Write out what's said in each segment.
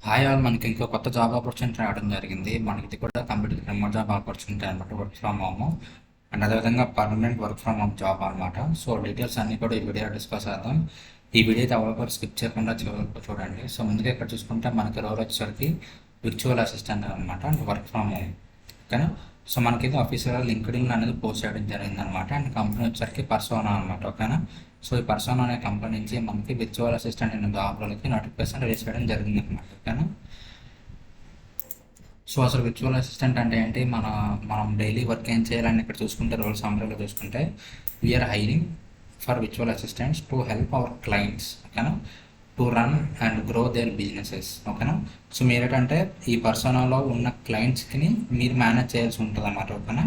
Hi all, మనకి ఇంకో కొత్త జాబ్ ఆపర్చునిటీ రావడం జరిగింది. మనకి ఇది కూడా కంప్లీట్ రిమోట్ జాబ్ ఆపర్చునిటీ అనమాట, వర్క్ ఫ్రమ్ హోమ్ అండ్ అదేవిధంగా permanent work from home job అనమాట. సో డీటెయిల్స్ అన్నీ కూడా ఈ వీడియో డిస్కస్ చేద్దాం. ఈ వీడియో అయితే ఎవరు స్కిప్ చేయకుండా చూడండి. సో ముందుగా ఇక్కడ చూసుకుంటే మనకి రోల్ వచ్చేసరికి విర్చువల్ అసిస్టెంట్ అనమాట, అండ్ వర్క్ ఫ్రమ్ హోమ్. ఓకేనా. సో మనకి ఇది ఆఫీసులో లింక్డ్ఇన్ అనేది పోస్ట్ చేయడం జరిగింది అనమాట. అండ్ కంపెనీ వచ్చేసరికి పర్సోనా అనమాట. ఓకేనా. సో ఈ పర్సోనా అనే కంపెనీ నుంచి మనకి విర్చువల్ అసిస్టెంట్ అనే జాబ్లకి నోటిఫికేషన్ రిలీజ్ చేయడం జరిగింది అనమాట. ఓకేనా. సో అసలు విర్చువల్ అసిస్టెంట్ అంటే ఏంటి, మనం డైలీ వర్క్ ఏం చేయాలని ఇక్కడ చూసుకుంటే రోల్ సమ్మరీలో చూసుకుంటే we are hiring for virtual assistants to help our clients. ఓకేనా. To run and grow their businesses. ఓకేనా. సో మీరేంటంటే ఈ పర్సోనాలో ఉన్న క్లయింట్స్కి మీరు మేనేజ్ చేయాల్సి ఉంటుంది అన్నమాట. ఓకేనా.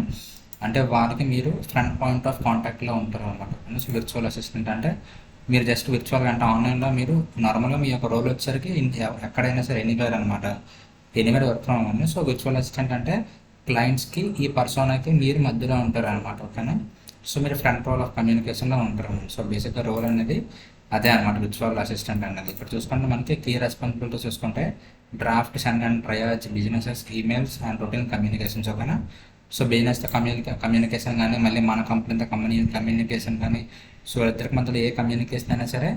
అంటే వారికి మీరు ఫ్రంట్ పాయింట్ ఆఫ్ కాంటాక్ట్లో ఉంటారు అనమాట. సో విర్చువల్ అసిస్టెంట్ అంటే మీరు జస్ట్ విర్చువల్గా అంటే ఆన్లైన్లో మీరు నార్మల్గా మీ యొక్క రోల్ వచ్చేసరికి ఎక్కడైనా సరే ఎనీవేర్ అనమాట, anywhere work from home. So virtual assistant అంటే క్లయింట్స్కి ఈ పర్సోనాకి మీరు మధ్యలో ఉంటారు అనమాట. ఓకేనా. సో మీరు ఫ్రంట్ రోల్ ఆఫ్ కమ్యూనికేషన్లో ఉంటారు. సో బేసిక్గా రోల్ అనేది అదే అనమాట విర్చువల్ అసిస్టెంట్ అనేది. ఇక్కడ చూసుకుంటే మనకి కీ రెస్పాన్సిబిలిటీ చూసుకుంటే draft, send and triage businesses emails and routine communications. ఓకేనా. సో బిజినెస్తో కమ్యూనికేషన్ కానీ, మళ్ళీ మన కంపెనీతో కమ్యూనికేషన్ కానీ, సో ఇద్దరికి మధ్యలో ఏ కమ్యూనికేషన్ అయినా సరే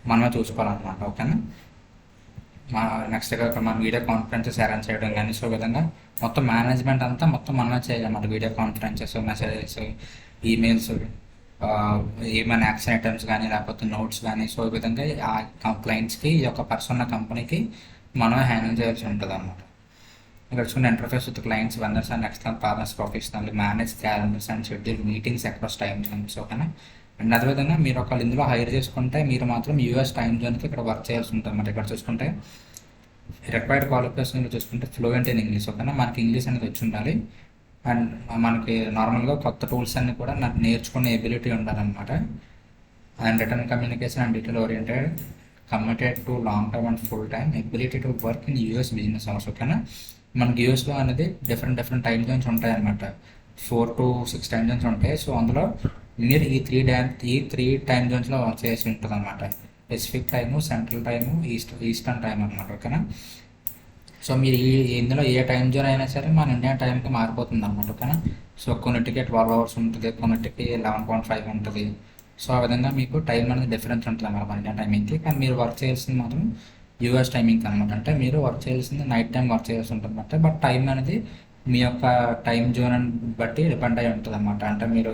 మనమే చూసుకోవాలన్నమాట. ఓకేనా. నెక్స్ట్గా మన వీడియో కాన్ఫరెన్సెస్ అరేంజ్ చేయడం కానీ, సో విధంగా మొత్తం మేనేజ్మెంట్ అంతా మొత్తం మనమే చేయాలన్నమాట. వీడియో కాన్ఫరెన్సెస్, మెసేజెస్, ఈమెయిల్స్, ఏమైనా యాక్షన్ ఐటమ్స్ కానీ లేకపోతే నోట్స్ కానీ, సో ఈ విధంగా ఆ క్లయింట్స్కి ఈ యొక్క పర్సన్ కంపెనీకి మనమే హ్యాండిల్ చేయాల్సి ఉంటుంది అన్నమాట. ఇక్కడ చూడండి, interface with clients, vendors and external partners professional manage calendars and schedule meetings across time Jones. ఓకేనా. అండ్ అదేవిధంగా మీరు ఒకళ్ళు ఇందులో హైర్ చేసుకుంటే మీరు మాత్రం యూఎస్ టైం జోన్కి ఇక్కడ వర్క్ చేయాల్సి ఉంటుంది అన్నమాట. ఇక్కడ చూసుకుంటే రిక్వైర్డ్ క్వాలిఫికేషన్లో చూసుకుంటే ఫ్లూయెంట్ ఇన్ ఇంగ్లీష్. ఓకేనా. మనకి ఇంగ్లీష్ అనేది వచ్చి ఉండాలి. అండ్ మనకి నార్మల్గా కొత్త టూల్స్ అన్ని కూడా నాకు నేర్చుకునే ఎబిలిటీ ఉండాలన్నమాట. And return communication and detail oriented, committed to long term and full time, ability to work in US business hours. ఓకేనా. మనకి యూఎస్లో అనేది డిఫరెంట్ టైం జోన్స్ ఉంటాయి అన్నమాట. 4 to 6 టైం జోన్స్ ఉంటాయి. సో అందులో మీరు ఈ త్రీ టైం జోన్స్లో వర్క్ చేసి ఉంటుంది అనమాట. Pacific time, central time, eastern time అనమాట. ఓకేనా. సో మీరు ఇందులో ఏ టైం జోన్ అయినా సరే మన ఇండియా టైంకి మారిపోతుంది అనమాట. ఓకేనా. సో కొన్నిటికి 12 hours ఉంటుంది, కొన్నిటికి 11.5 ఉంటుంది. సో ఆ విధంగా మీకు టైం అనేది డిఫరెన్స్ ఉంటుంది అన్నమాట మన ఇండియా టైమింగ్కి. కానీ మీరు వర్క్ చేయాల్సింది మాత్రం యూఎస్ టైమింగ్ అనమాట. అంటే మీరు వర్క్ చేయాల్సింది నైట్ టైం వర్క్ చేయాల్సి ఉంటుంది అనమాట. బట్ టైం అనేది మీ యొక్క టైం జోన్ బట్టి డిపెండ్ అయి ఉంటుంది అనమాట. అంటే మీరు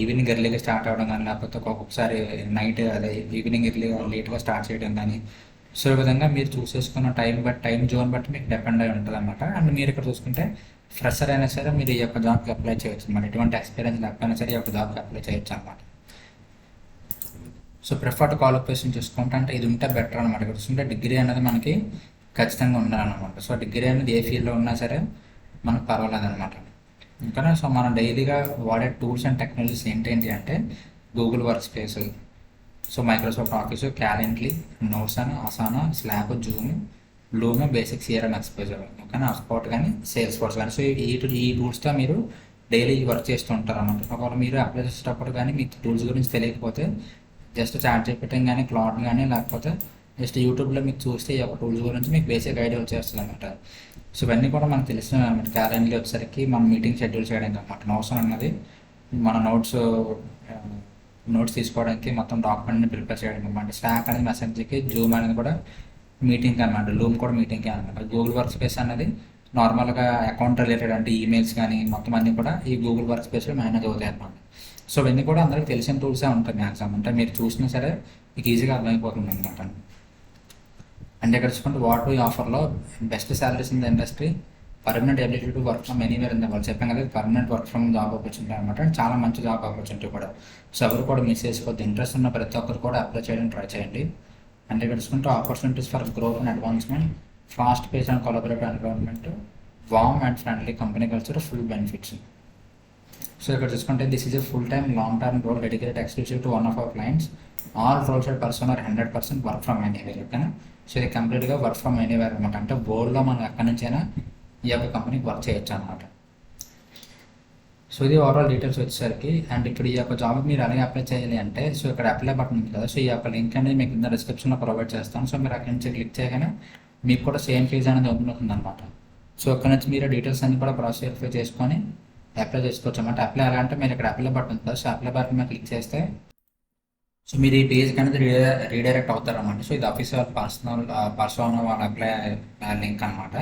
ఈవినింగ్ ఎర్లీగా స్టార్ట్ అవ్వడం కానీ, లేకపోతే ఒక్కొక్కసారి నైట్ అదే ఈవినింగ్ ఎర్లీగా లేట్గా స్టార్ట్ చేయడం కానీ, సో ఈ విధంగా మీరు చూసేసుకున్న టైం జోన్ బట్టి మీకు డిపెండ్ అయి ఉంటుంది అనమాట. అండ్ మీరు ఇక్కడ చూసుకుంటే ఫ్రెషర్ అయినా సరే మీరు ఈ యొక్క జాబ్కి అప్లై చేయొచ్చు అనమాట. ఎటువంటి ఎక్స్పీరియన్స్ లేకపోయినా సరే ఈ యొక్క జాబ్కి అప్లై చేయొచ్చు అనమాట. సో ప్రిఫర్డ్ క్వాలిఫికేషన్ చూసుకుంటే అంటే ఇది ఉంటే బెటర్ అనమాట. ఇక్కడ చూసుకుంటే డిగ్రీ అనేది మనకి ఖచ్చితంగా ఉండాలన్నమాట. సో డిగ్రీ అనేది ఏ ఫీల్డ్లో ఉన్నా సరే మనకు పర్వాలేదు అనమాట. ఇంకా సో మనం డైలీగా వాడే టూల్స్ అండ్ టెక్నాలజీస్ ఏంటేంటి అంటే Google workspace, so Microsoft office, Calendly, notes అని, Asana, Slab, Zoom, Bloom, basic CRM exposure. ఓకేనా. హాట్స్పాట్ కానీ, సేల్స్ ఫోర్స్ కానీ, సో ఈ టూల్స్తో మీరు డైలీ వర్క్ చేస్తూ ఉంటారు అన్నమాట. ఒకవేళ మీరు అప్లై చేసేటప్పుడు కానీ మీకు టూల్స్ గురించి తెలియకపోతే జస్ట్ చాట్ చెప్పటం కానీ, క్లాడ్ కానీ, లేకపోతే జస్ట్ యూట్యూబ్లో మీకు చూస్తే ఈ యొక్క టూల్స్ గురించి మీకు బేసిక్ ఐడియా వచ్చేస్తుంది అనమాట. సో ఇవన్నీ కూడా మనకు తెలిసిన అనమాట. క్యాలెండర్లో వచ్చేసరికి మనం మీటింగ్ షెడ్యూల్ చేయడానికి అనమాట. నోట్స్ అన్నది మన నోట్స్ తీసుకోవడానికి మొత్తం డాక్యుమెంట్ని ప్రిపేర్ చేయడం అనమాట. స్లాక్ అనేది మెసేజ్కి, జూమ్ అనేది కూడా మీటింగ్కి అనమాట, లూమ్ కూడా మీటింగ్కి అనమాట. గూగుల్ వర్క్ స్పేస్ అనేది నార్మల్గా అకౌంట్ రిలేటెడ్ అంటే ఈమెయిల్స్ కానీ మొత్తం అన్నీ కూడా ఈ గూగుల్ వర్క్ స్పేస్లో మేనేజ్ అవుతాయి అనమాట. సో ఇవన్నీ కూడా అందరికి తెలిసిన టూల్సే ఉంటాయి మ్యాక్సిమం. అంటే మీరు చూసినా సరే మీకు ఈజీగా అర్థమైపోతుంది అనమాట. అండ్ ఇక్కడ చూసుకుంటే వాట్ ఈ ఆఫర్లో best salaries in the industry, permanent ability to work from anywhere in the world. చెప్పాం కదా, permanent work from job opportunity అనమాట. అండ్ చాలా మంచి జాబ్ ఆపర్చునిటీ కూడా. సో ఎవరు కూడా మిస్ చేసుకోవద్దు. ఇంట్రెస్ట్ ఉన్న ప్రతి ఒక్కరు కూడా అప్లై చేయడం ట్రై చేయండి. అండ్ ఇక్కడ చూసుకుంటే opportunities for growth and advancement, fast pace and collaborative environment, warm and friendly company culture, full benefits. So ఇక్కడ చూసుకుంటే this is a full time long term role dedicated exclusive to one of our clients. All roles and person are 100% work from anywhere. ఓకేనా. సో ఇది కంప్లీట్గా work from anywhere అనమాట. అంటే వరల్డ్లో మనం ఎక్కడి నుంచైనా ఈ యొక్క కంపెనీకి వర్క్ చేయొచ్చు అనమాట. సో ఇది ఓవరాల్ డీటెయిల్స్ వచ్చేసరికి. అండ్ ఇక్కడ ఈ యొక్క జాబ్కి మీరు అలాగే అప్లై చేయాలి అంటే సో ఇక్కడ అప్లై బటన్ ఉంది కదా, సో ఈ యొక్క లింక్ అనేది మీకు కింద డిస్క్రిప్షన్లో ప్రొవైడ్ చేస్తాను. సో మీరు అక్కడి నుంచి క్లిక్ చేయగానే మీకు కూడా సేమ్ ఫీజ్ అనేది ఓపెన్ అవుతుంది అనమాట. సో ఇక్కడ నుంచి మీరు డీటెయిల్స్ అన్ని కూడా ప్రాసెస్ వెరిఫై చేసుకొని అప్లై చేసుకోవచ్చు అన్నమాట. అప్లై ఎలా అంటే మీరు ఇక్కడ అప్లై బటన్ ఉంటుంది, సో అప్లై బటన్ మీద క్లిక్ చేస్తే సో మీరు ఈ పేజ్కి అనేది రీడైరెక్ట్ అవుతారన్నమాట. సో ఇది ఆఫీషియల్ పర్సనల్ వాళ్ళ అప్లై లింక్ అనమాట.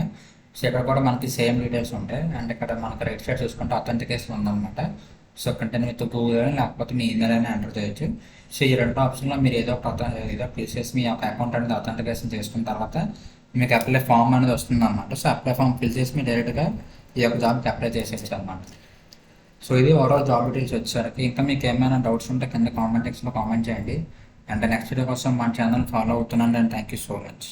సో ఇక్కడ కూడా మనకి సేమ్ డీటెయిల్స్ ఉంటాయి. అండ్ ఇక్కడ మనకి రైట్ సైడ్ చూసుకుంటే అథెంటికేషన్ ఉందన్నమాట. సో కంటిన్యూ విత్ గూగుల్ అని లేకపోతే మీ ఈమెయిల్ అయినా ఎంటర్ చేయొచ్చు. సో ఈ రెండు ఆప్షన్లో మీరు ఏదో క్లిక్ చేసి మీ యొక్క అకౌంట్ అనేది అథెంటికేషన్ చేసుకున్న తర్వాత మీకు అప్లై ఫామ్ అనేది వస్తుంది అనమాట. సో అప్లై ఫామ్ ఫిల్ చేసి మీరు డైరెక్ట్గా ఈ యొక్క జాబ్కి అప్లై చేసేయచ్చు అనమాట. సో ఇది ఓవరాల్ జాబ్ డీటెయిల్స్ వచ్చేసరికి. ఇంకా మీకు ఏమైనా డౌట్స్ ఉంటే కింద కామెంట్ సెక్షన్లో కామెంట్ చేయండి. అండ్ నెక్స్ట్ వీడియో కోసం మన ఛానల్ ఫాలో అవుతున్నాను. And thank you so much.